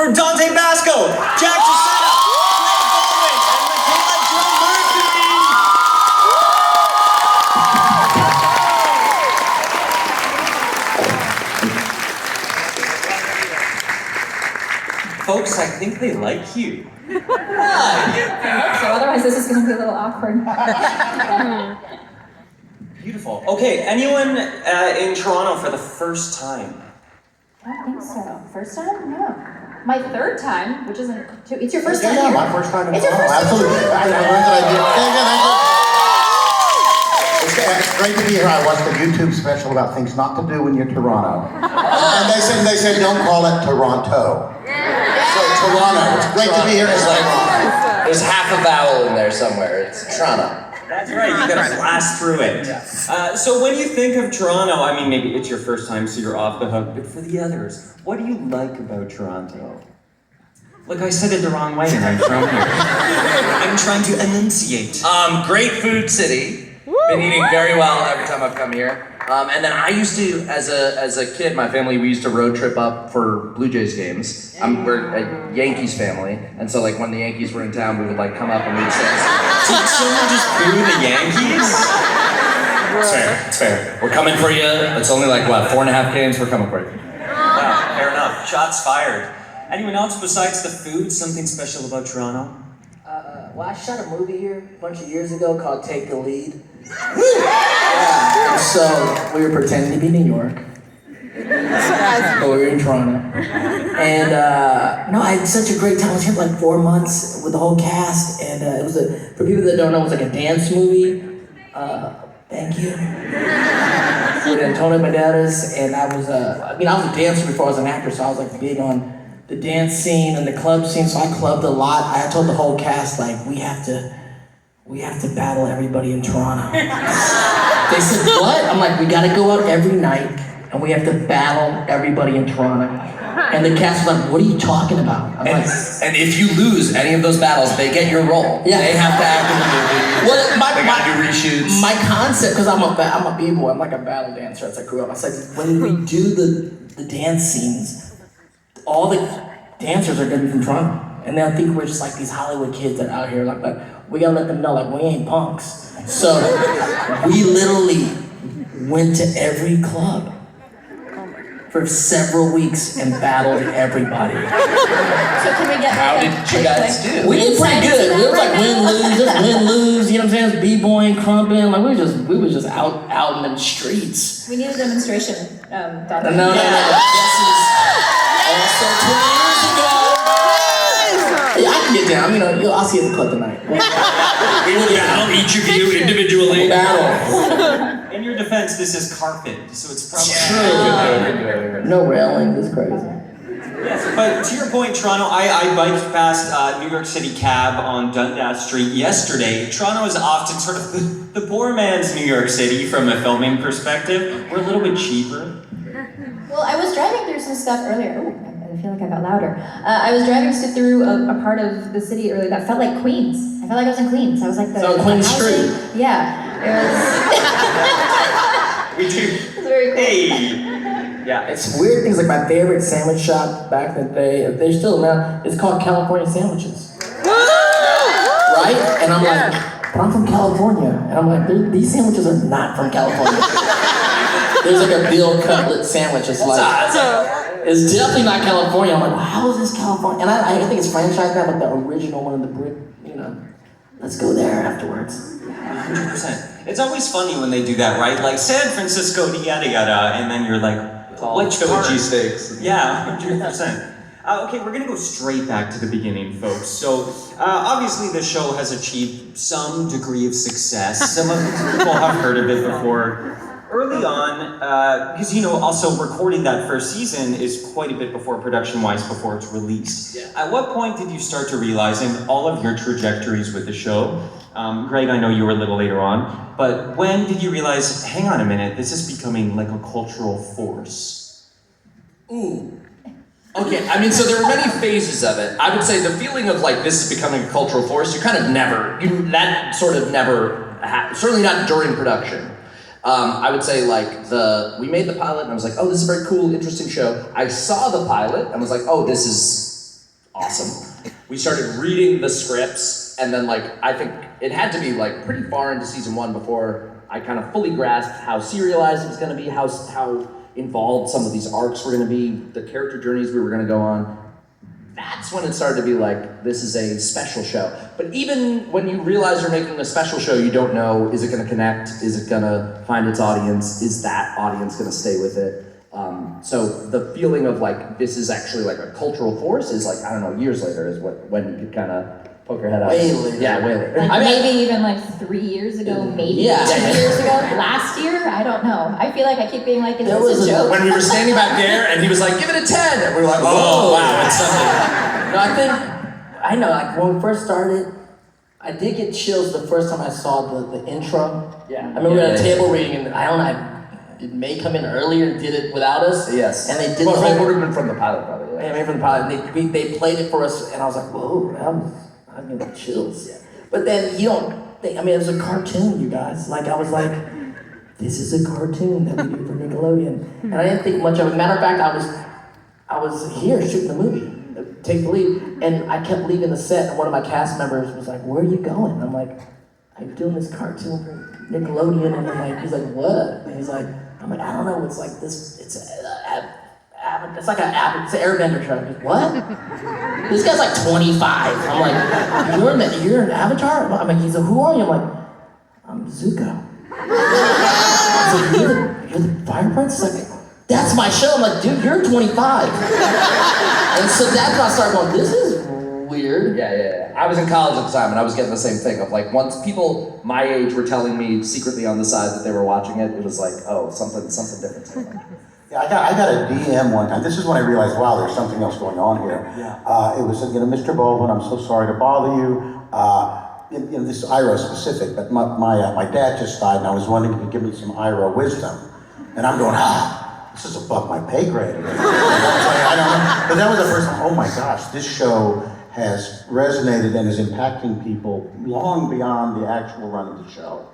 for Dante Basco, Jack Chisetta, Greg Baldwin, and Michaela Joe Mercury. Folks, I think they like you. I hope so, otherwise this is going to be a little awkward. Beautiful. Okay, anyone in Toronto for the first time? I don't think so. First time? No. My third time, which isn't too. It's your first time. Yeah, here? my first time in It's your Toronto. first time. Absolutely. I learned that I did. It's great to be here. I watched the YouTube special about things not to do when you're Toronto. And they said don't call it Toronto. So Toronto. It's great to be here. There's there's half a vowel in there somewhere. It's Toronto. That's right, you gotta blast through it. So when you think of Toronto, I mean, maybe it's your first time, so you're off the hook, but for the others, what do you like about Toronto? Look, I said it the wrong way and I'm from here. I'm trying to enunciate. Great food city. Been eating very well every time I've come here. And then I used to, as a kid, my family, we used to road trip up for Blue Jays games. We're a Yankees family, and so like when the Yankees were in town, we would like come up and we'd say, Did someone just boo the Yankees? it's fair. We're coming for you. It's only like, what, 4.5 games? We're coming for you. Yeah, fair enough. Shots fired. Anyone else besides the food, something special about Toronto? Well, I shot a movie here a bunch of years ago called Take the Lead. Yeah. So we were pretending to be New York, but we were in Toronto. And no, I had such a great time. I was here for like 4 months with the whole cast, and it was for people that don't know, it was like a dance movie. Thank you. With Antonio Banderas, and I was a dancer before I was an actor, so I was like big on the dance scene and the club scene, so I clubbed a lot. I told the whole cast, like, we have to battle everybody in Toronto. They said, what? I'm like, we gotta go out every night and we have to battle everybody in Toronto. And the cast was like, what are you talking about? I'm like, And if you lose any of those battles, they get your role. Yeah. They have to act in the movie. well, They gotta do reshoots. my concept, because I'm a b-boy, I'm like a battle dancer as I grew up. I was like, when we do the dance scenes, all the dancers are gonna be from Toronto. And they'll think we're just like these Hollywood kids that are out here, like we gotta let them know, like, we ain't punks. So we literally went to every club for several weeks and battled everybody. So can we get How like did you guys do? We did pretty good. It was like win, lose, you know what I'm saying? B-boying, crumping, like we was just out in the streets. We need a demonstration. Dante. No. This is also 20 years ago. Yeah, I can get down. I'll see you at the club tonight. We will battle each of you individually. Battle. In your defense, this is carpet, so it's probably True. No railing. This is crazy. Yes, but to your point, Toronto, I biked past New York City Cab on Dundas Street yesterday. Toronto is often sort of the poor man's New York City from a filming perspective. We're a little bit cheaper. Well, I was driving through some stuff earlier. Ooh, I feel like I got louder. I was driving through a part of the city earlier that felt like Queens. I felt like I was in Queens. I was like So Queens housing. Street. Yeah, We do. it was very cool. Hey. Yeah. It's weird things like my favorite sandwich shop back in the day, they're still around, it's called California Sandwiches. Right? And I'm like, but I'm from California. And I'm like, these sandwiches are not from California. There's like a Bill Cutlet sandwich. It's like, it's definitely not California. I'm like, well, how is this California? And I think it's franchised now, but the original one in the brick, let's go there afterwards. 100%. It's always funny when they do that, right? Like San Francisco, yada yada, and then you're like, which part? Cheesesteaks. Yeah, 100%. Okay, we're gonna go straight back to the beginning, folks. So, obviously the show has achieved some degree of success. Some of people have heard of it before. Early on, because also recording that first season is quite a bit before production-wise, before it's released. Yeah. At what point did you start to realize in all of your trajectories with the show? Greg, I know you were a little later on, but when did you realize, hang on a minute, this is becoming like a cultural force? Ooh. Okay, so there were many phases of it. I would say the feeling of like this is becoming a cultural force, certainly never certainly not during production. I would say we made the pilot and I was like, oh, this is a very cool, interesting show. I saw the pilot and was like, oh, this is awesome. We started reading the scripts, and then like I think it had to be like pretty far into season 1 before I kind of fully grasped how serialized it was going to be, how involved some of these arcs were going to be, the character journeys we were going to go on. That's when it started to be like, this is a special show. But even when you realize you're making a special show, you don't know, is it going to connect? Is it going to find its audience? Is that audience going to stay with it? So the feeling of like, this is actually like a cultural force is like, I don't know, years later is when you could kind of poke your head out. Way later. Yeah, way later. Like maybe even like 3 years ago, maybe 2 years ago, last year, I don't know. I feel like I keep being like, it's a joke. When we were standing back there and he was like, give it a 10, and we were like, oh, wow, it's something. No, I know, like when we first started, I did get chills the first time I saw the intro. Yeah. I remember we were at a table reading, and I don't know, it may come in earlier and did it without us. Yes. And they did well, the whole... it would have been from the pilot, probably. Yeah, maybe from the pilot. And they played it for us, and I was like, whoa, I'm getting chills. Yeah. But then you don't think, I mean, it was a cartoon, you guys. Like, I was like, this is a cartoon that we do for Nickelodeon. And I didn't think much of it. Matter of fact, I was here shooting the movie, take the lead, and I kept leaving the set, and one of my cast members was like, where are you going? And I'm like, I'm doing this cartoon for Nickelodeon, and I'm like, he's like, what? And he's like, I'm like, I don't know, it's like this, it's like it's an Airbender show. Like, what? This guy's like 25. I'm like, you're an Avatar? I'm like, he's like, who are you? I'm like, I'm Zuko. He's like, you're the Fire Prince? He's like, that's my show. I'm like, dude, you're 25. And so that's when I started going, this is weird. Yeah. I was in college at the time, and I was getting the same thing of like, once people my age were telling me secretly on the side that they were watching it, it was like, oh, something different. Yeah, I got a DM one time. This is when I realized, wow, there's something else going on here. Yeah. It was, Mr. Baldwin, I'm so sorry to bother you. This is Ira specific, but my dad just died, and I was wondering if you could give me some Ira wisdom. And I'm going, this is above my pay grade. I don't know. But that was the first time, oh my gosh, this show has resonated and is impacting people long beyond the actual run of the show.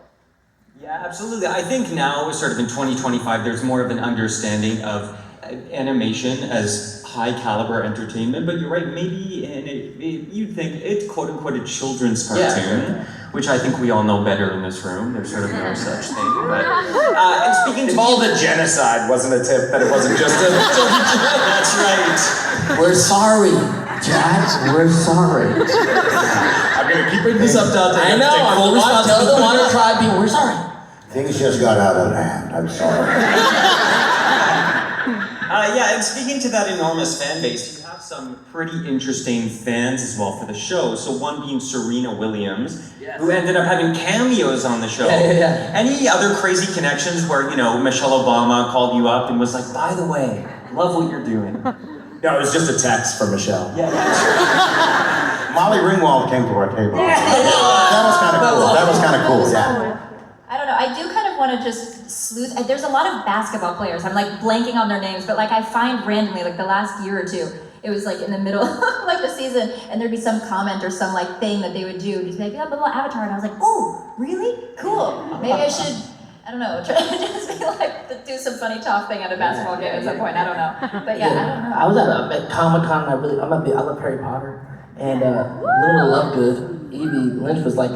Yeah, absolutely. I think now, sort of in 2025, there's more of an understanding of animation as high caliber entertainment, but you're right, maybe you'd think it's quote unquote a children's cartoon, which I think we all know better in this room. There's sort of no such thing. But and speaking to all the genocide wasn't a tip, that it wasn't just a that's right. We're sorry, Jack. We're sorry. I'm gonna keep bringing this up, Dante. I know. I'm tell the Water Tribe people, we're sorry. Things just got out of hand. I'm sorry. Yeah, and speaking to that enormous fan base, you have some pretty interesting fans as well for the show. So one being Serena Williams, who ended up having cameos on the show. Yeah. Any other crazy connections where, Michelle Obama called you up and was like, by the way, love what you're doing? No, it was just a text from Michelle. Yeah. Molly Ringwald came to our table. That was kind of cool. Yeah. I don't know, I do kind of want to just sleuth. There's a lot of basketball players, I'm like blanking on their names, but like I find randomly, like the last year or two, it was like in the middle of like the season, and there'd be some comment or some like thing that they would do, just be like, you have a little avatar, and I was like, oh, really? Cool. Maybe I should, I don't know, try to just be like, do some funny talk thing at a basketball game at some point, I don't know. But yeah, I don't know. I was at Comic-Con, and I love Harry Potter, and Luna Lovegood, Evie Lynch was like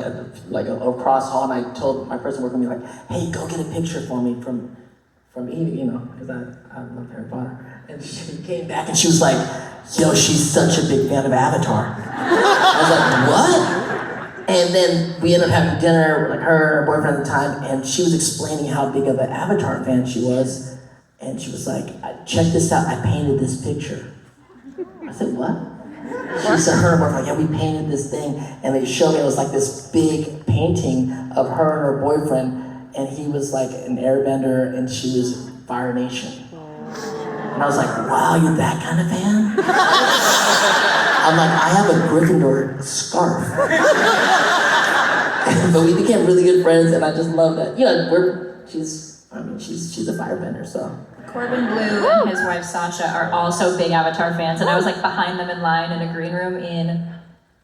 across hall, and I told my person working with me, like, hey, go get a picture for me from Evie, because I love Harry Potter. And she came back and she was like, yo, she's such a big fan of Avatar. I was like, what? And then we ended up having dinner, like her and her boyfriend at the time, and she was explaining how big of an Avatar fan she was. And she was like, check this out, I painted this picture. I said, what? She said, her and her boyfriend, yeah, we painted this thing, and they showed me it was like this big painting of her and her boyfriend, and he was like an airbender, and she was Fire Nation. And I was like, wow, you're that kind of fan? I'm like, I have a Gryffindor scarf. But we became really good friends, and I just love that. She's a firebender, so. Corbin Blue and his wife Sasha are also big Avatar fans, and I was like behind them in line in a green room in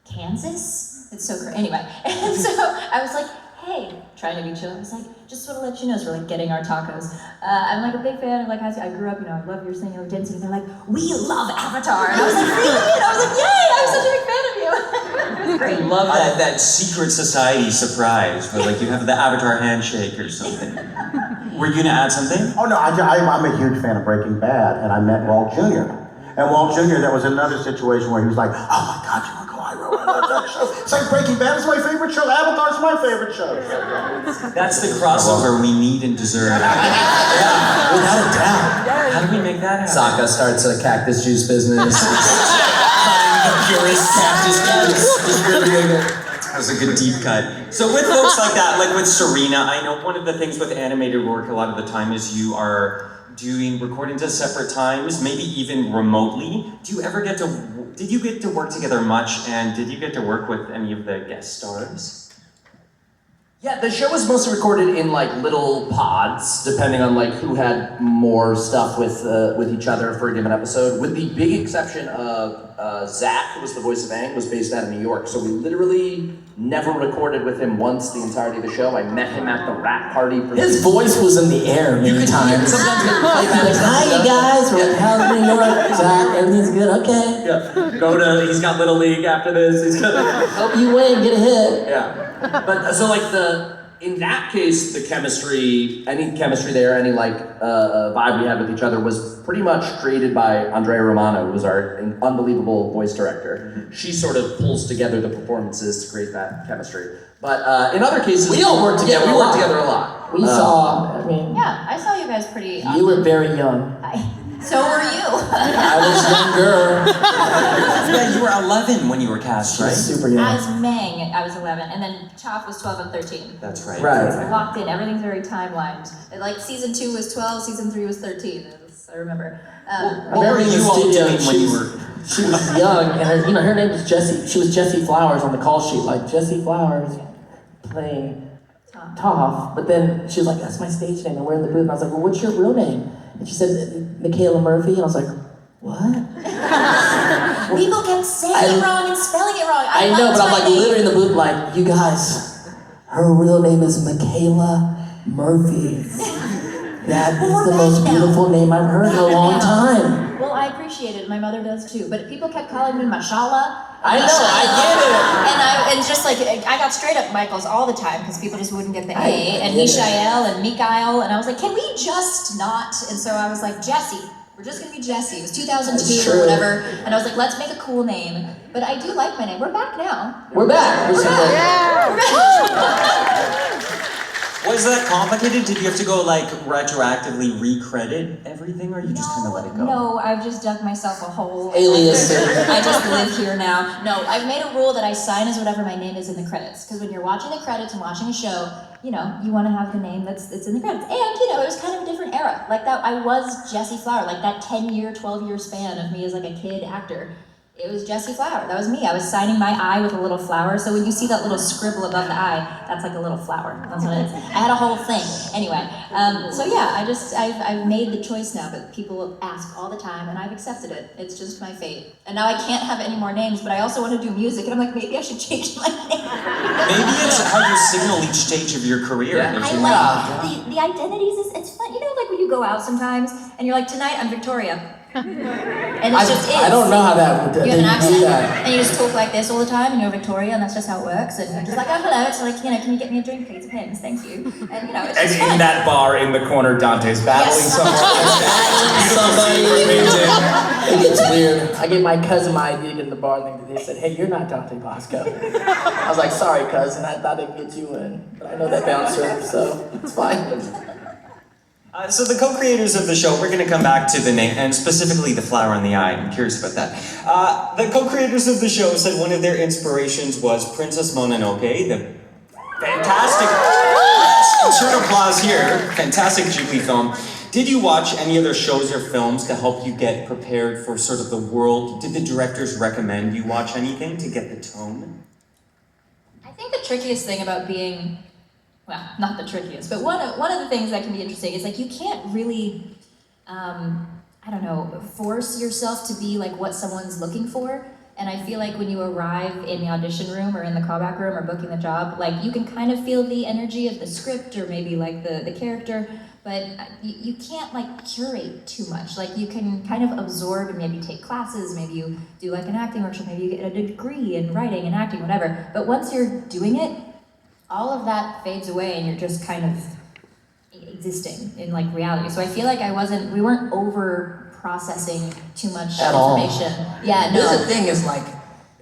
Kansas. It's so crazy. Anyway, and so I was like, hey, trying to be chill. I was like, just want to let you know, as we're like getting our tacos. I'm like a big fan of like high school. I grew up, I love your singing, dancing. And they're like, we love Avatar. And I was like, really? And I was like, yay, I love that secret society surprise where like you have the Avatar handshake or something. Were you gonna add something? Oh no, I'm a huge fan of Breaking Bad, and I met Walt Jr. And Walt Jr., that was another situation where he was like, oh my God, you want to go Iroh? I love that show. It's like Breaking Bad is my favorite show. Avatar's my favorite show. That's the crossover we need and deserve. Yeah, without a doubt. How do we make that happen? Sokka starts a cactus juice business. Cutting the purest cactus juice, distributing it. That was a good deep cut. So with folks like that, like with Serena, I know one of the things with animated work a lot of the time is you are doing recordings at separate times, maybe even remotely. Did you get to work together much, and did you get to work with any of the guest stars? Yeah, the show was mostly recorded in like little pods, depending on like who had more stuff with each other for a given episode. With the big exception of Zach, who was the voice of Aang, was based out of New York. So we literally never recorded with him once the entirety of the show. I met him at the rap party. His voice was in the air many times. Sometimes he'd play He's like, hi you guys, we're like, how's New York? Zach, everything's good, okay. Yeah. He's got Little League after this. He's got. Hope you win, get a hit. Yeah. But so like in that case, the chemistry, any chemistry there, any like vibe we had with each other was pretty much created by Andrea Romano, who was our unbelievable voice director. She sort of pulls together the performances to create that chemistry. But in other cases, we all worked together. Yeah, we worked together a lot. We saw. I mean, Yeah, I saw you guys pretty. you were very young. So were you. I was younger. Yeah, you were 11 when you were cast, right? Super young. As Meng, I was 11, and then Choff was 12 and 13. That's right. Right. I walked in, everything's very timelined. Like season 2 was 12, season 3 was 13. I remember. What were you all doing when you were? She was young, and her name was Jessie. She was Jessie Flowers on the call sheet, like Jessie Flowers playing Toph. But then she was like, "That's my stage name," and we're in the booth. And I was like, "Well, what's your real name?" And she said, "Michaela Murphy," and I was like, "What?" People kept saying it wrong and spelling it wrong. I know, but I'm like literally in the booth, like, you guys, her real name is Michaela Murphy. That is the most beautiful name I've heard in a long time. Well, I appreciate it. My mother does too. But people kept calling me Mashallah. I know, I get it. And just like, I got straight up Michaels all the time because people just wouldn't get the A. And Mishael and Mikael. And I was like, can we just not? And so I was like, Jesse. We're just gonna be Jesse. It was 2002 or whatever. And I was like, let's make a cool name. But I do like my name. We're back now. We're back. We're back. Was that complicated? Did you have to go like retroactively recredit everything, or you just kind of let it go? No, I've just dug myself a hole. Alias. I just live here now. No, I've made a rule that I sign as whatever my name is in the credits. Because when you're watching the credits and watching a show, you know, you want to have the name that's in the credits. And, you know, it was kind of a different era. Like that, I was Jessie Flower. Like that 10-year, 12-year span of me as like a kid actor. It was Jessie Flower. That was me. I was signing my eye with a little flower. So when you see that little scribble above the eye, that's like a little flower. That's what it is. I had a whole thing. Anyway, so yeah, I've made the choice now, but people ask all the time, and I've accepted it. It's just my fate. And now I can't have any more names, but I also want to do music, and I'm like, maybe I should change my name. Maybe it's how you signal each stage of your career. Yeah. I like the identities. It's fun. You know, like when you go out sometimes, and you're like, tonight I'm Victoria. And it's just I don't know how that would you have an accent, that. and you just talk like this all the time, and you're Victoria, and that's just how it works. And you're just like, oh, hello. It's like, you know, can you get me a drink, please? Pins, thank you. And you know, it's just fun. In that bar in the corner, Dante's battling It gets weird. I gave my cousin my idea to get in the bar, and they said, "Hey, you're not Dante Bosco." I was like, "Sorry, cousin. I thought I'd get you in, but I know that bouncer, so it's fine." So the co-creators of the show, we're going to come back to the name, and specifically the flower in the eye. I'm curious about that. The co-creators of the show said one of their inspirations was Princess Mononoke, the fantastic, insert applause here, fantastic Ghibli film. Did you watch any other shows or films to help you get prepared for sort of the world? Did the directors recommend you watch anything to get the tone? I think the trickiest thing about being, well, not the trickiest, but one of the things that can be interesting is like you can't really, I don't know, force yourself to be like what someone's looking for. And I feel like when you arrive in the audition room or in the callback room or booking the job, like you can kind of feel the energy of the script or maybe like the character, but you can't like curate too much. Like you can kind of absorb and maybe take classes, maybe you do like an acting workshop, maybe you get a degree in writing and acting, whatever. But once you're doing it, all of that fades away and you're just kind of existing in like reality. So I feel like we weren't over processing too much At all. information. Yeah, The no. other thing is like,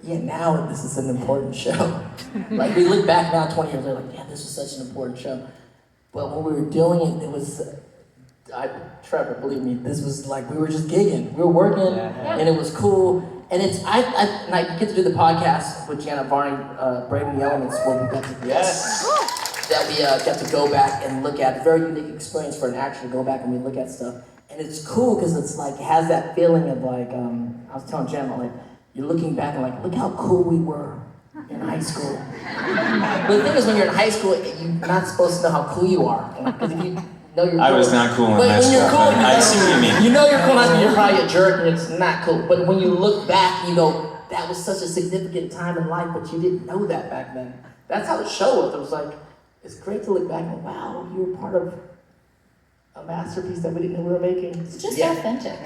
yeah, now this is an important show. Like we look back now 20 years later, like, yeah, this was such an important show. But when we were doing it, it was, Trevor, believe me, this was like, we were just gigging. We were working, and it was cool. And it's, and I get to do the podcast with Janet Varney, Braving the Elements, where we got to, that we got to go back and look at. A very unique experience for an actor to go back and we look at stuff. And it's cool because it's like, it has that feeling of like, I was telling Janet, like, you're looking back and like, look how cool we were in high school. But the thing is, when you're in high school, you're not supposed to know how cool you are. Because if you know you're cool. I was not cool in but high when school. you're cool, I see what you mean. You know you're cool, but you're probably a jerk and it's not cool. But when you look back, you go, that was such a significant time in life, but you didn't know that back then. That's how the show was. It was like, it's great to look back and wow, you were part of a masterpiece that we didn't know we were making. It's just authentic.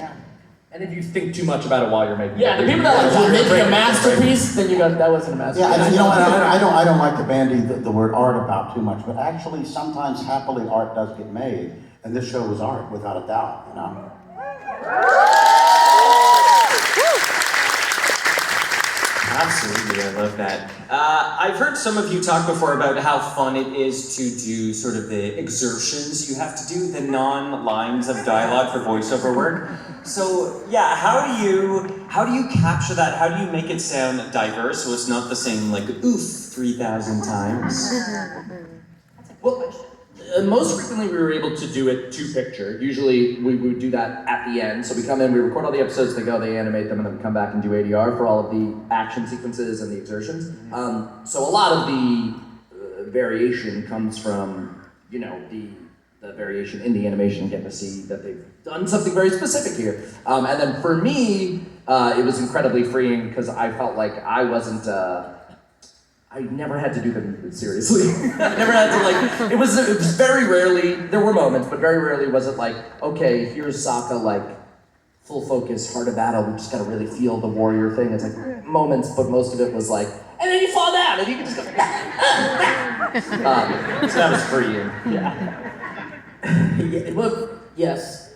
And if you think too much about it while you're making Yeah, it, the people that like, we're making a masterpiece, then you go, that wasn't a masterpiece. Yeah, and you know what, I don't like to bandy the word art about too much, but actually sometimes happily art does get made, and this show was art without a doubt, you know? Absolutely, I love that. I've heard some of you talk before about how fun it is to do sort of the exertions you have to do, the non-lines of dialogue for voiceover work. So yeah, how do you capture that? How do you make it sound diverse so it's not the same like oof 3,000 times? Well, most frequently we were able to do it to picture. Usually we would do that at the end. So we come in, we record all the episodes, they go, they animate them, and then we come back and do ADR for all of the action sequences and the exertions. So a lot of the variation comes from, you know, the variation in the animation, getting to see that they've done something very specific here. And then for me, it was incredibly freeing because I felt like I wasn't, I never had to do them seriously. I never had to like, it was very rarely, there were moments, but very rarely was it like, okay, here's Sokka like full focus, heart of battle, we just gotta really feel the warrior thing. It's like moments, but most of it was like, and then you fall down, and you can just go, so that was freeing. Yeah, well, yes.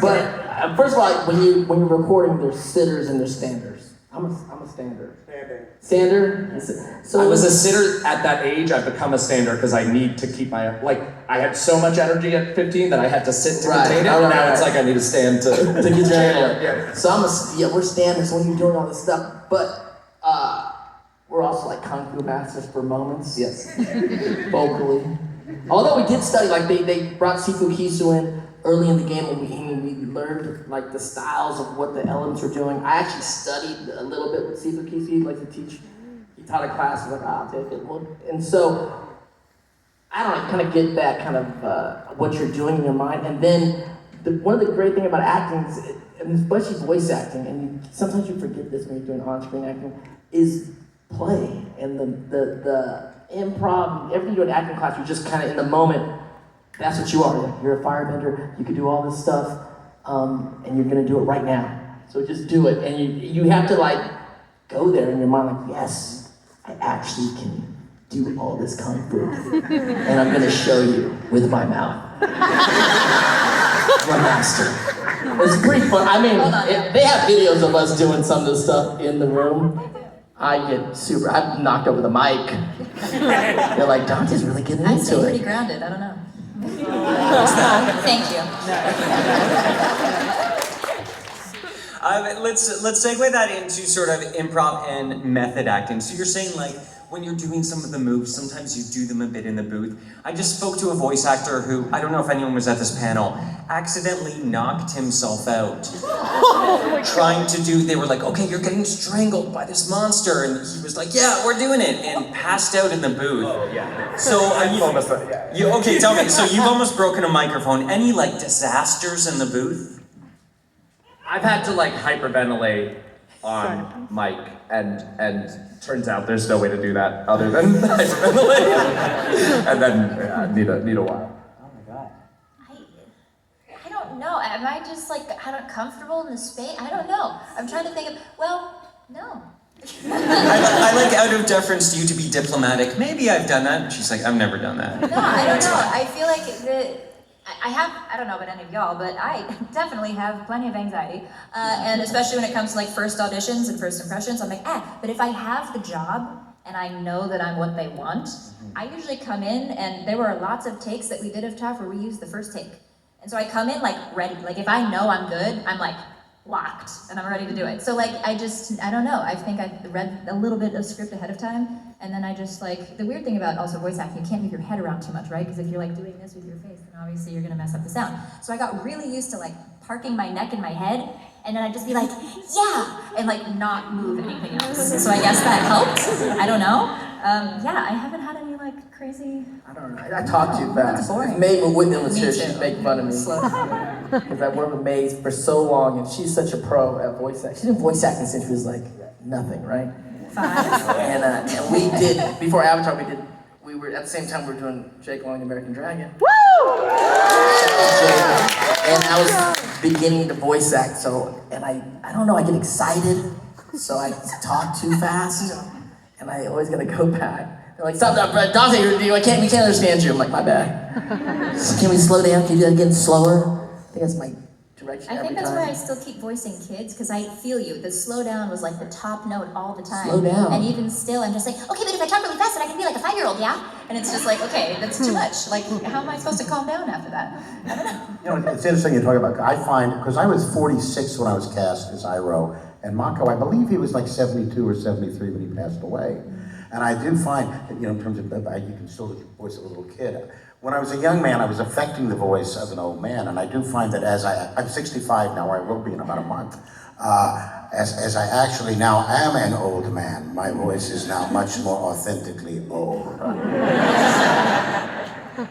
But first of all, when you're recording, there's sitters and there's standers. I'm a stander. Stander? So I was a sitter at that age. I've become a stander because I need to keep my, like, I had so much energy at 15 that I had to sit to contain it, and now it's like I need to stand to get your channel it. Yeah. So we're standers when you're doing all this stuff, but we're also like kung fu masters for moments. Yes. Vocally. Although we did study, like they brought Sifu Kisu in early in the game and we learned like the styles of what the elements were doing. I actually studied a little bit with Sifu Kisu. He liked to teach. He taught a class. I was like, I'll take it. And so I don't know, kind of get that kind of what you're doing in your mind. And then one of the great things about acting is, and especially voice acting, and sometimes you forget this when you're doing on-screen acting, is play and the improv. Every time you do an acting class, you're just kind of in the moment. That's what you are. Like, you're a firebender. You can do all this stuff, and you're gonna do it right now. So just do it, and you have to like go there in your mind, like, yes, I actually can do all this kung fu, and I'm gonna show you with my mouth. I'm a master. It's pretty fun. I mean, they have videos of us doing some of this stuff in the room. I've knocked over the mic. They're like, Dante's really getting I stay into pretty it. grounded, I don't know. Thank you. Let's segue that into sort of improv and method acting. So you're saying like when you're doing some of the moves, sometimes you do them a bit in the booth. I just spoke to a voice actor who, I don't know if anyone was at this panel, accidentally knocked himself out. Trying to do, they were like, okay, you're getting strangled by this monster. And he was like, yeah, we're doing it. And passed out in the booth. Oh, yeah. So okay, tell me, so you've almost broken a microphone. Any like disasters in the booth? I've had to like hyperventilate on mic, and turns out there's no way to do that other than hyperventilate. And then need a while. I don't know. Am I just like comfortable in the space? I don't know. I'm trying to think of. Well, no. I like out of deference to you to be diplomatic. Maybe I've done that. And she's like, I've never done that. No, I don't know. I feel like I have, I don't know about any of y'all, but I definitely have plenty of anxiety. And especially when it comes to like first auditions and first impressions, I'm like, but if I have the job and I know that I'm what they want, I usually come in, and there were lots of takes that we did of Tough where we used the first take. And so I come in like ready. Like if I know I'm good, I'm like locked and I'm ready to do it. So like I don't know. I think I read a little bit of script ahead of time, and then I just like, the weird thing about also voice acting, you can't move your head around too much, right? Because if you're like doing this with your face, then obviously you're gonna mess up the sound. So I got really used to like parking my neck in my head, and then I'd just be like, yeah, and like not move anything else. So I guess that helped. I don't know. Yeah, I haven't had any like crazy. I don't know. I talk too That's fast. boring. If May Whitman was Me here, too. she'd make fun of me. Because I've worked with May for so long, and she's such a pro at voice acting. She's been voice acting since she was like nothing, right? 5. And we did, before Avatar, we were, at the same time we were doing Jake Long, the American Dragon. Woo! And I was beginning to voice act, so, and I don't know, I get excited, so I talk too fast, and I always gotta go back. They're like, stop, Dante, we can't understand you. I'm like, my bad. So can we slow down? Can you do that again slower? I think that's my direction I every think that's time. why I still keep voicing kids, because I feel you. The slow down was like the top note all the time. Slow down. And even still, I'm just like, okay, but if I talk really fast, then I can be like a 5-year-old, yeah? And it's just like, okay, that's too much. Like, how am I supposed to calm down after that? I don't know. You know, it's interesting you talk about, I find, because I was 46 when I was cast as Iroh, and Mako, I believe he was like 72 or 73 when he passed away. And I do find that, you know, in terms of, you can still voice a little kid. When I was a young man, I was affecting the voice of an old man, and I do find that as I'm 65 now, or I will be in about a month, as I actually now am an old man, my voice is now much more authentically old.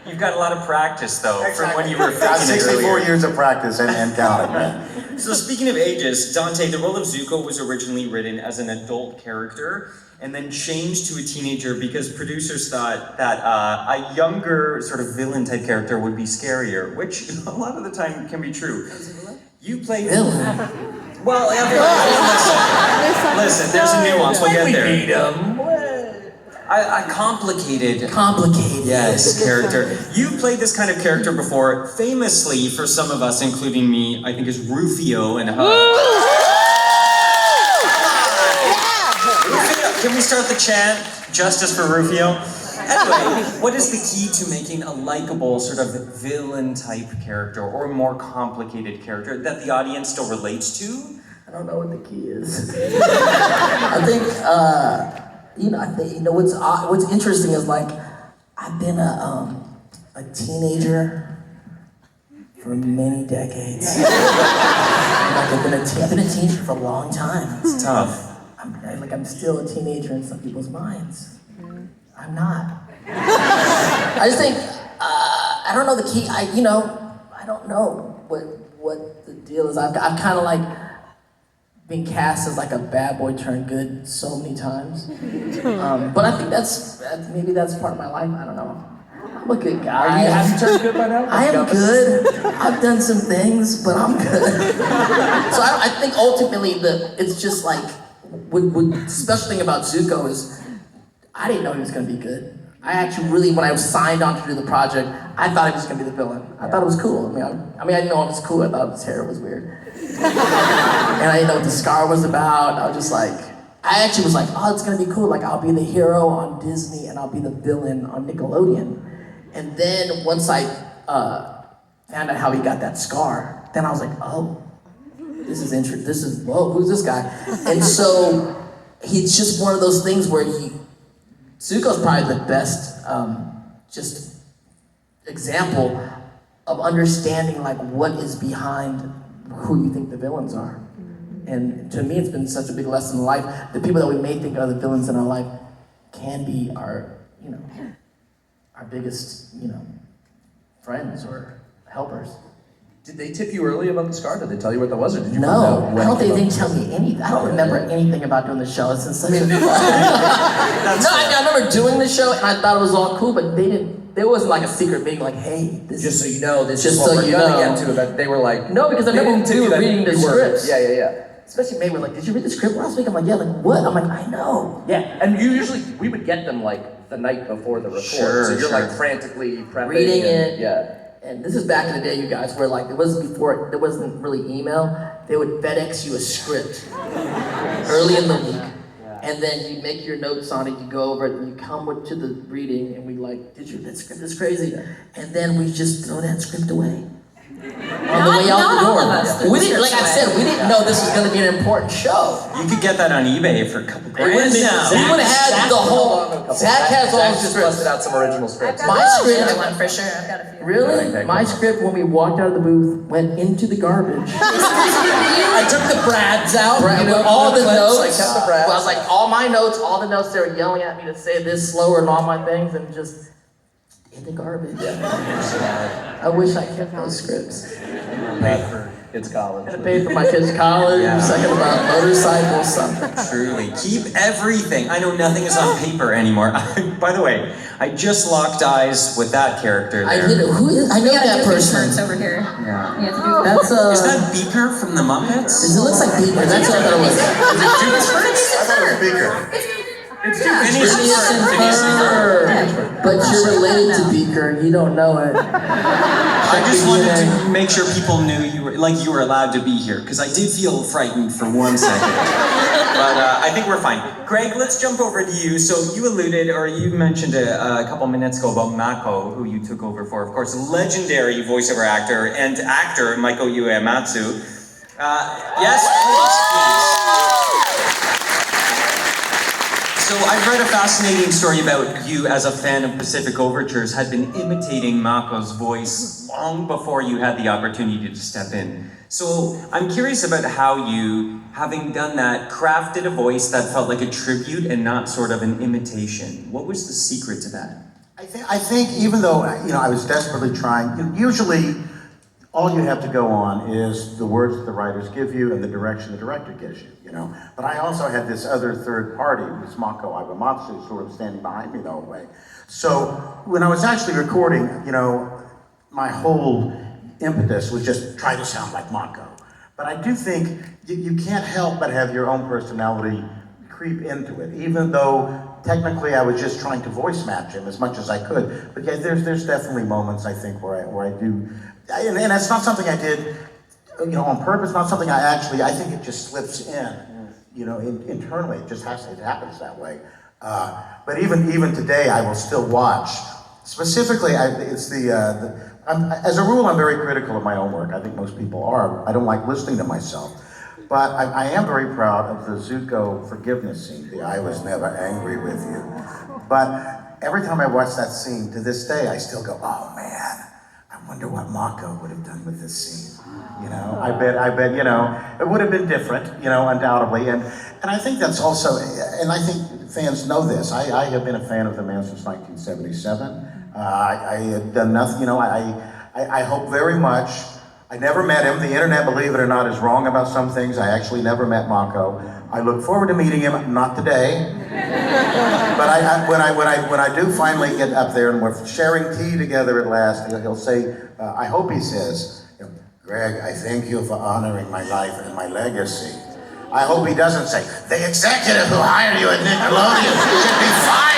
You've got a lot of practice, though, Exactly. from when you were Got 64 earlier. years of practice and counting, man. So speaking of ages, Dante, the role of Zuko was originally written as an adult character and then changed to a teenager because producers thought that a younger sort of villain type character would be scarier, which a lot of the time can be true. You play Villain? Well, listen, there's a nuance. We'll get there. Beat him. A complicated, yes, character. You've played this kind of character before, famously for some of us, including me, I think is Rufio and Rufio, can we start the chant? Justice for Rufio. Anyway, what is the key to making a likable sort of villain type character or more complicated character that the audience still relates to? I don't know what the key is. I think, what's interesting is like, I've been a teenager for many decades. I've been a teenager for a long time. It's tough. I'm still a teenager in some people's minds. I'm not. I just think, I don't know the key. I don't know what the deal is. I've kind of like been cast as like a bad boy turned good so many times. But I think maybe that's part of my life. I don't know. I'm a good guy. You haven't turned good by now? I am good. I've done some things, but I'm good. So I think ultimately it's just like, the special thing about Zuko is I didn't know he was going to be good. I actually really, when I was signed on to do the project, I thought he was going to be the villain. I thought it was cool. I didn't know it was cool. I thought his hair was weird. And I didn't know what the scar was about. I was just like, I actually was like, oh, it's going to be cool. Like, I'll be the hero on Disney and I'll be the villain on Nickelodeon. And then once I found out how he got that scar, then I was like, oh, this is interesting. Whoa, who's this guy? And so he's just one of those things where Zuko's probably the best just example of understanding like what is behind who you think the villains are. And to me, it's been such a big lesson in life. The people that we may think are the villains in our life can be our biggest, friends or helpers. Did they tip you early about the scar? Did they tell you what that was, or did you No, find out I when don't think it they came didn't tell me anything. I don't remember anything about doing the show. It's such a I remember doing the show and I thought it was all cool, but they didn't. There wasn't like a secret meeting, like, hey, this Just is so you know, this Just is what so we're you gonna know. get to. That they were like, no, because I they remember didn't tell we you were that reading the you were- scripts. Yeah. Especially May were like, did you read the script last week? I'm like, yeah, like what? I'm like, I know. Yeah, and we would get them like the night before the record. Sure, so you're sure. like frantically prepping. Reading and, it. Yeah. And this is back in the day, you guys, where like, it wasn't before, there wasn't really email. They would FedEx you a script early in the week. And then you make your notes on it, you go over it, and you come to the reading, and we like, did you, that script is crazy. And then we just throw that script away. On the way out not the door. all of us threw We the didn't, like I scripts said, we didn't know this was gonna be an important show. You could get that on eBay for a couple grand now. We would have had the whole, Zach has all the just scripts. busted out some original scripts. My script, Another one for sure. I've got a few. really? Okay, My script, when we walked out of the booth, went into the garbage. I took the brads out, all the clips, notes. I kept the brads. I was like, all my notes, all the notes, they were yelling at me to say this slower and all my things, and just in the garbage. I wish I kept those scripts. Paid for kids' college. I paid for my kids' college, Yeah. second about motorcycles, something. Truly. Keep everything. I know nothing is on paper anymore. By the way, I just locked eyes with that character I there. did it. Who is? I know We gotta that do person. Marks over here. Yeah. You have to do That's Is that Beaker from the Muppets? It looks like Beaker. That's what I thought it was. I thought it was Beaker. It's Phineas and Ferb. But you're related to Beaker and you don't know it. I just wanted to make sure people knew you were allowed to be here, because I did feel frightened for 1 second. But I think we're fine. Greg, let's jump over to you. So you alluded, or you mentioned a couple minutes ago about Mako, who you took over for. Of course, legendary voiceover actor and actor Maiko Uematsu. Yes, please. So I've read a fascinating story about you as a fan of Pacific Overtures, had been imitating Mako's voice long before you had the opportunity to step in. So I'm curious about how you, having done that, crafted a voice that felt like a tribute and not sort of an imitation. What was the secret to that? I think even though, I was desperately trying, usually all you have to go on is the words that the writers give you and the direction the director gives you, But I also had this other third party, this Mako Iwamatsu, sort of standing behind me the whole way. So when I was actually recording, my whole impetus was just try to sound like Mako. But I do think you can't help but have your own personality creep into it, even though technically I was just trying to voice match him as much as I could. But yeah, there's definitely moments I think where I do, and it's not something I did, on purpose. Not something I think it just slips in, internally. It happens that way. But even today, I will still watch. Specifically, as a rule, I'm very critical of my own work. I think most people are. I don't like listening to myself. But I am very proud of the Zuko forgiveness scene, the I was never angry with you. But every time I watch that scene, to this day, I still go, oh man, I wonder what Mako would have done with this scene. I bet, it would have been different, undoubtedly. And I think that's also, and I think fans know this. I have been a fan of the man since 1977. I had done nothing, I hope very much. I never met him. The internet, believe it or not, is wrong about some things. I actually never met Mako. I look forward to meeting him, not today. But when I do finally get up there and we're sharing tea together at last, he'll say, I hope he says, Greg, I thank you for honoring my life and my legacy. I hope he doesn't say, the executive who hired you at Nickelodeon should be fired.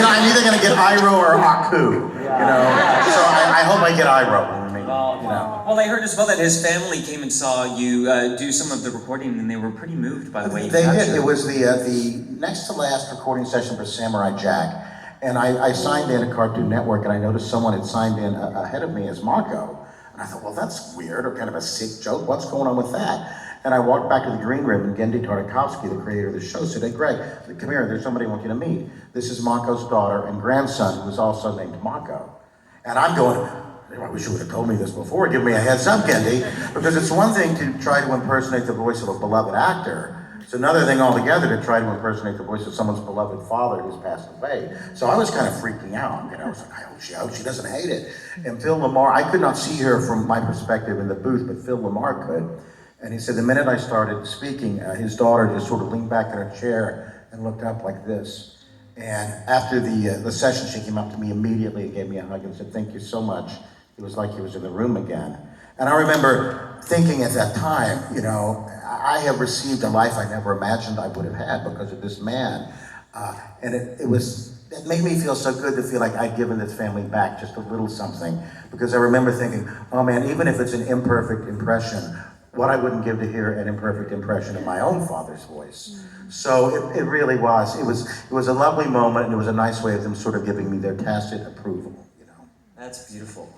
I'm either going to get Iroh or Aku, So I hope I get Iroh. Well, I heard as well that his family came and saw you do some of the recording, and they were pretty moved by the way you They captured did. It was the next to last recording session for Samurai Jack, and I signed in at Cartoon Network, and I noticed someone had signed in ahead of me as Mako, and I thought, well, that's weird, or kind of a sick joke. What's going on with that? And I walked back to the green room, and Gendy Tartakovsky, the creator of the show, said, hey, Greg, come here. There's somebody I want you to meet. This is Mako's daughter and grandson, who was also named Mako. And I'm going, I wish you would have told me this before. Give me a heads up, Gendy. Because it's one thing to try to impersonate the voice of a beloved actor, it's another thing altogether to try to impersonate the voice of someone's beloved father who's passed away. So I was kind of freaking out, I was like, I hope she doesn't hate it. And Phil Lamar, I could not see her from my perspective in the booth, but Phil Lamar could. And he said the minute I started speaking, his daughter just sort of leaned back in her chair and looked up like this. And after the session, she came up to me immediately and gave me a hug and said, "Thank you so much." It was like he was in the room again. And I remember thinking at that time, I have received a life I never imagined I would have had because of this man. And it made me feel so good to feel like I'd given this family back just a little something. Because I remember thinking, oh man, even if it's an imperfect impression, what I wouldn't give to hear an imperfect impression of my own father's voice. So it really was. It was a lovely moment, and it was a nice way of them sort of giving me their tacit approval. That's beautiful.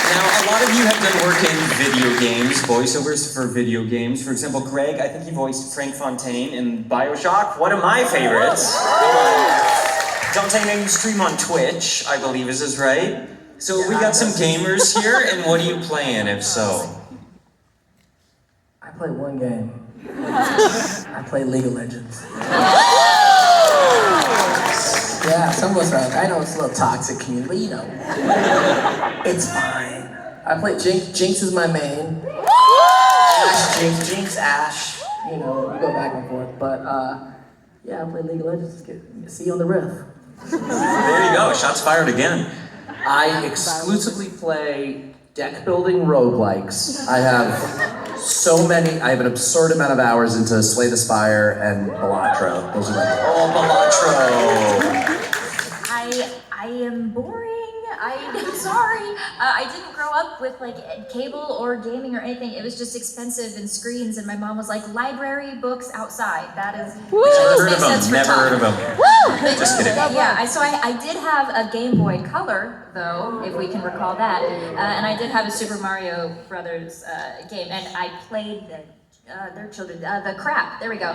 Now, a lot of you have done work in video games, voiceovers for video games. For example, Greg, I think he voiced Frank Fontaine in BioShock, one of my favorites. Dante, now you stream on Twitch, I believe is this right? So we got some gamers here, and what are you playing, if so? I play one game. I play League of Legends. Yeah, some of us are like, I know it's a little toxic community, but it's fine. I play Jinx is my main. Ash, Jinx, Ash. We go back and forth. But yeah, I play League of Legends. See you on the riff. There you go, shots fired again. I exclusively play deck building roguelikes. I have an absurd amount of hours into Slay the Spire and Balatro. Those are Balatro. I am boring. I'm sorry. I didn't grow up with cable or gaming or anything. It was just expensive and screens, and my mom was like, library books outside. That is. Never heard of them. Just kidding. Yeah, so I did have a Game Boy Color, though, if we can recall that, and I did have a Super Mario Brothers game, and I played their children, the crap, there we go,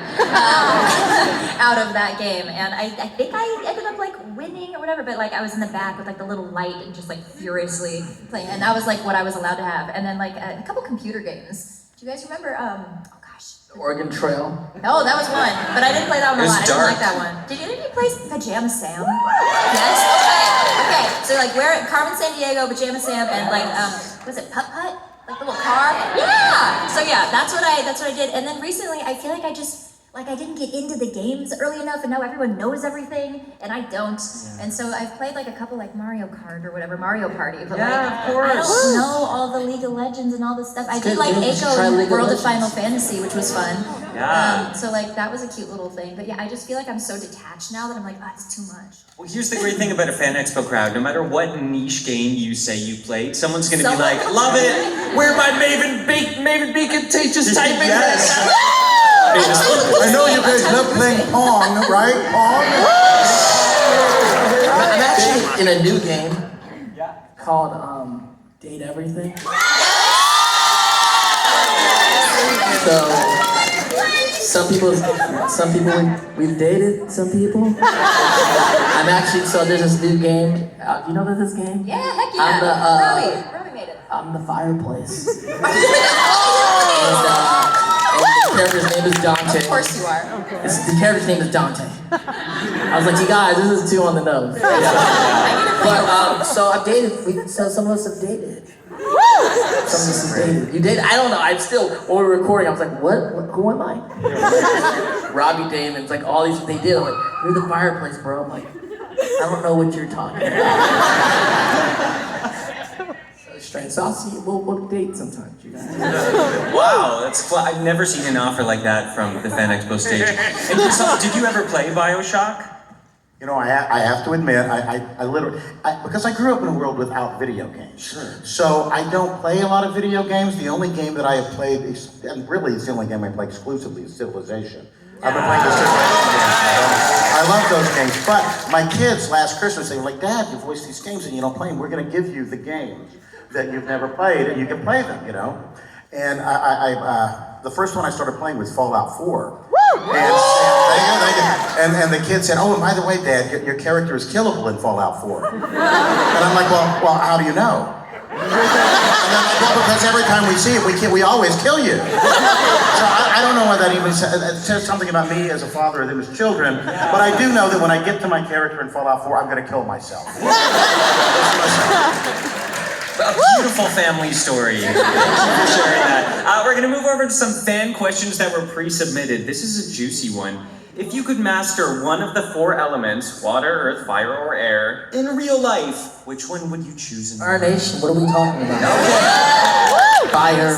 out of that game, and I think I ended up winning or whatever, but I was in the back with the little light and just furiously playing, and that was what I was allowed to have, and then a couple computer games. Do you guys remember, Oregon Trail. Oh, that was one, but I didn't play that one a lot. I didn't like that one. Did any of you play Pajama Sam? Yes? Okay, so where Carmen Sandiego, Pajama Sam, and was it Putt Putt? The little car? Yeah! So yeah, that's what I did. And then recently, I feel I just, I didn't get into the games early enough, and now everyone knows everything, and I don't. Yeah. And so I've played a couple Mario Kart or whatever, Mario Party, but of course. I don't know all the League of Legends and all this stuff. I did Echo World of Final Fantasy, which was fun. Yeah. So that was a cute little thing. But yeah, I just feel I'm so detached now that I'm it's too much. Well, here's the great thing about a FanExpo crowd. No matter what niche game you say you played, someone's going to be like, love it! Where my Maven Beacon teaches typing? Yes. I know you guys love playing Pong, right? Pong? I'm actually in a new game called Date Everything. So some people we've dated some people. I'm actually there's this new game. Do you know about this game? Yeah, heck yeah. Rowie made it. I'm the fireplace. And the character's name is Dante. Of course you are. The character's name is Dante. I was like, you guys, this is too on the nose. But so I've dated. Some of us have dated. Some of us have dated. You dated? I don't know. I'm still. When we were recording, I was like, what? Who am I? Robbie Damon's all these. They did. I'm like, you're the fireplace, bro. I'm like, I don't know what you're talking about. Strange. So I'll see. We'll date sometimes, you guys. Wow, that's cool. I've never seen an offer like that from the FanExpo stage. And did you ever play BioShock? I have to admit, I literally, because I grew up in a world without video games. Sure. So I don't play a lot of video games. The only game that I have played, and really it's the only game I play exclusively, is Civilization. I've been playing the Civilization games. I love those games. But my kids last Christmas, they were like, Dad, you voiced these games and you don't play them. We're going to give you the games that you've never played and you can play them, And the first one I started playing was Fallout 4. And the kid said, oh, and by the way, Dad, your character is killable in Fallout 4. And I'm like, well, how do you know? And then, well, because every time we see it, we always kill you. So I don't know what that even says. It says something about me as a father of them as children, but I do know that when I get to my character in Fallout 4, I'm going to kill myself. A beautiful family story. Thank you for sharing that. We're going to move over to some fan questions that were pre-submitted. This is a juicy one. If you could master one of the 4 elements, water, earth, fire, or air, in real life, which one would you choose? In Our nation, what are we talking about? Fire,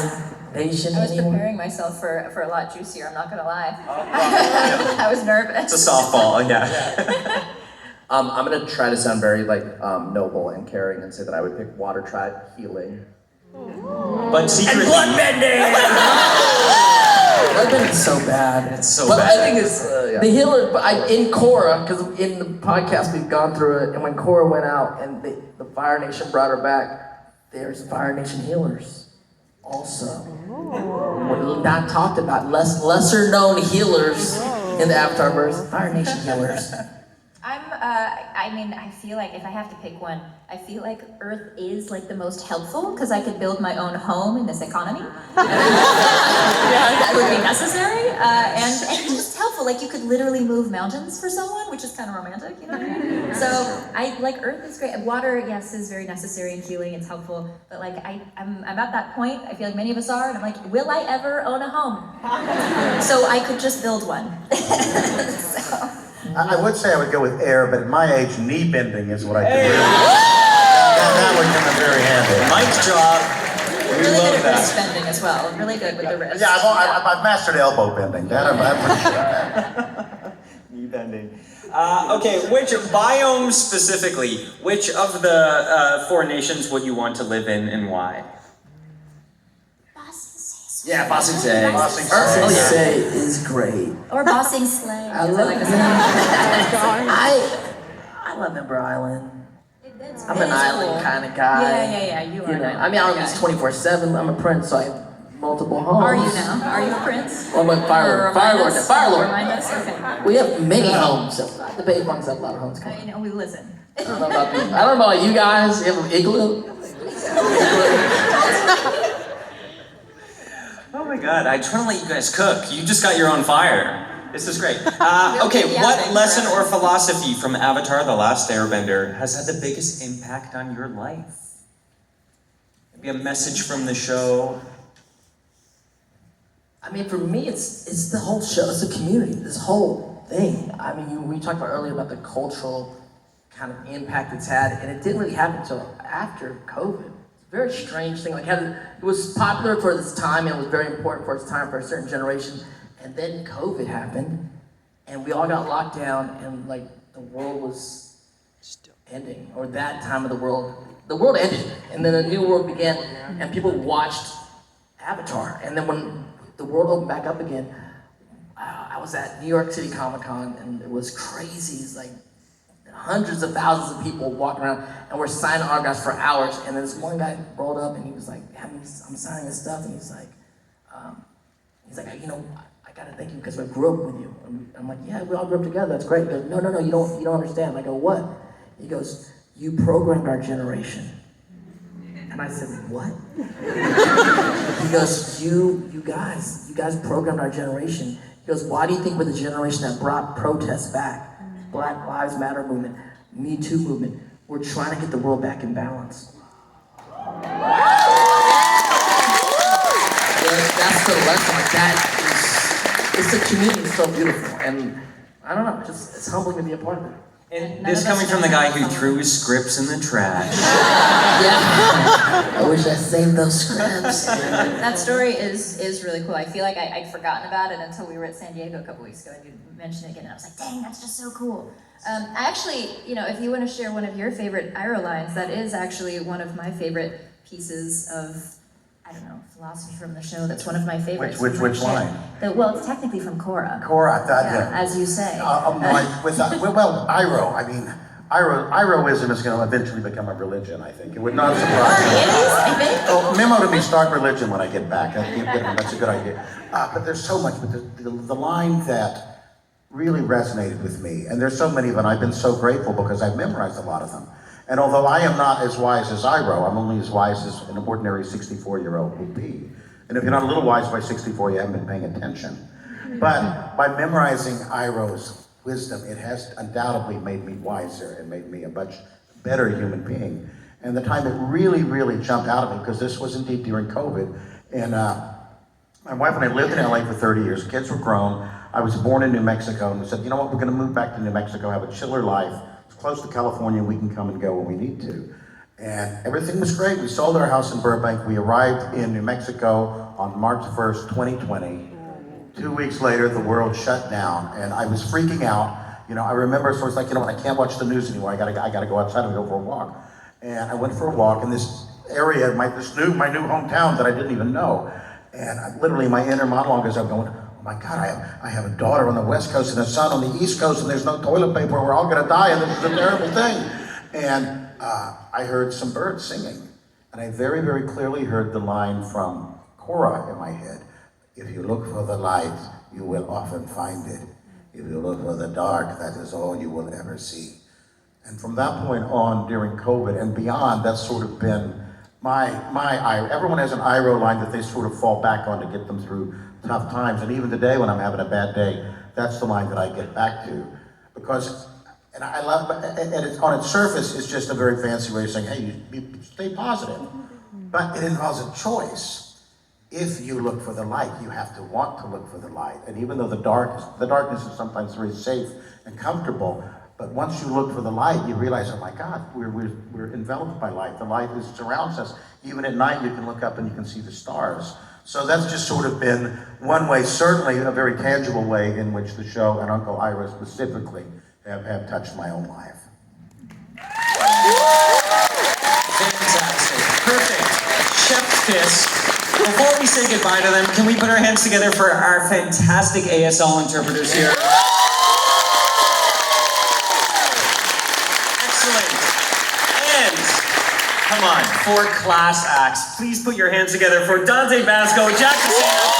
nation, I was anyone? preparing myself for a lot juicier, I'm not gonna lie. I was nervous. It's a softball, yeah. I'm gonna try to sound very noble and caring and say that I would pick water tribe healing. But secretly... And bloodbending! Bloodbending's so bad. It's so but bad. I think it's the healer. In Korra, because in the podcast we've gone through it, and when Korra went out and the Fire Nation brought her back, there's Fire Nation healers also. We're not talked about. Lesser known healers in the Avatarverse. Fire Nation healers. I feel like if I have to pick one, I feel like Earth is like the most helpful because I could build my own home in this economy. That would be necessary, and just helpful. Like you could literally move mountains for someone, which is kind of romantic, you know. So I like Earth is great. Water, yes, is very necessary in healing. It's helpful, but like I'm at that point. I feel like many of us are, and I'm like, will I ever own a home? So I could just build one. So. I would say I would go with air, but at my age, knee bending is what I do. That would come in very handy. Mic drop. We Really love good at that. wrist bending as well. Really good with the wrist. Yeah, I've mastered elbow bending. I'm pretty sure of that. Knee bending. Okay, which biomes specifically, which of the 4 nations would you want to live in and why? Yeah, Bossing Say. Bossing Earth Say. Say is great. Or bossing sleigh. I love like it. to say. I love Ember Island. It's I'm an island cool. kind of guy. Yeah. You are. You know, an I mean, island I'm just guy. 24/7. I'm a prince, so I have multiple homes. Are you now? Are you a prince? Well, I'm a Fire Lord. Remind us. Okay. We have many homes. So I debate amongst a lot of homes. You know, we listen. I don't know about you. I don't know about you guys. You have an igloo? Oh my god, I just want to let you guys cook. You just got your own fire. This is great. Okay, what lesson or philosophy from Avatar: The Last Airbender has had the biggest impact on your life? Maybe a message from the show. I mean, for me, it's the whole show. It's the community. This whole thing. I mean, we talked about earlier about the cultural kind of impact it's had, and it didn't really happen until after COVID. It's a very strange thing. Like, it was popular for its time, and it was very important for its time for a certain generation. And then COVID happened, and we all got locked down, and like the world was ending, or that time of the world ended, and then a new world began, and people watched Avatar. And then when the world opened back up again, I was at New York City Comic Con, and it was crazy. It's like hundreds of thousands of people walking around, and we're signing autographs for hours. And then this one guy rolled up, and he was like, I'm signing this stuff, and he's like, you know, I gotta thank you because I grew up with you. I'm like, yeah, we all grew up together. That's great. He goes, no, you don't understand. I go, what? He goes, you programmed our generation. And I said, what? He goes, you guys programmed our generation. He goes, why do you think we're the generation that brought protests back? Black Lives Matter movement, Me Too movement. We're trying to get the world back in balance. That's the lesson. Like that is, it's the community is so beautiful, and I don't know, it's humbling to be a part of it. And this coming from the guy who threw his scripts in the trash. Yeah. I wish I saved those scripts. That story is really cool. I feel like I'd forgotten about it until we were at San Diego a couple weeks ago, and you mentioned it again, and I was like, dang, that's just so cool. I actually, you know, if you want to share one of your favorite Iroh lines, that is actually one of my favorite pieces of, I don't know, philosophy from the show. That's one of my favorites. Which line? Well, it's technically from Korra. Korra, Yeah, as you say. Iroh, I mean, Irohism is going to eventually become a religion, I think. It would not surprise me. It is, I think. Oh, memo to me, start religion when I get back. That's a good idea. But there's so much, but the line that really resonated with me, and there's so many of them, I've been so grateful because I've memorized a lot of them, And although I am not as wise as Iro, I'm only as wise as an ordinary 64-year-old would be. And if you're not a little wise by 64, you haven't been paying attention. But by memorizing Iro's wisdom, it has undoubtedly made me wiser and made me a much better human being. And the time it really, really jumped out at me, because this was indeed during COVID, and my wife and I lived in LA for 30 years, kids were grown, I was born in New Mexico, and we said, you know what, we're gonna move back to New Mexico, have a chiller life, it's close to California, we can come and go when we need to. And everything was great. We sold our house in Burbank. We arrived in New Mexico on March 1st, 2020. 2 weeks later, the world shut down, and I was freaking out. You know, I remember, so I was like, you know what, I can't watch the news anymore. I gotta go outside and go for a walk. And I went for a walk in this area, my new hometown that I didn't even know. And literally, my inner monologue is I'm going, oh my God, I have a daughter on the West Coast and a son on the East Coast, and there's no toilet paper. We're all gonna die, and this is a terrible thing. And I heard some birds singing, and I very, very clearly heard the line from Cora in my head. If you look for the light, you will often find it. If you look for the dark, that is all you will ever see. And from that point on, during COVID and beyond, that's sort of been everyone has an Iro line that they sort of fall back on to get them through tough times. And even today, when I'm having a bad day, that's the line that I get back to. Because, and I love, and it's, on its surface, it's just a very fancy way of saying, hey, you stay positive. But it involves a choice. If you look for the light, you have to want to look for the light. And even though the darkness is sometimes very safe and comfortable, but once you look for the light, you realize, oh my God, we're enveloped by light. The light surrounds us. Even at night, you can look up and you can see the stars. So that's just sort of been one way, certainly a very tangible way in which the show and Uncle Ira specifically have touched my own life. Fantastic. Perfect. Chef kiss. Before we say goodbye to them, can we put our hands together for our fantastic ASL interpreters here? Excellent. And, come on, 4 class acts. Please put your hands together for Dante Basco, Jack Casino,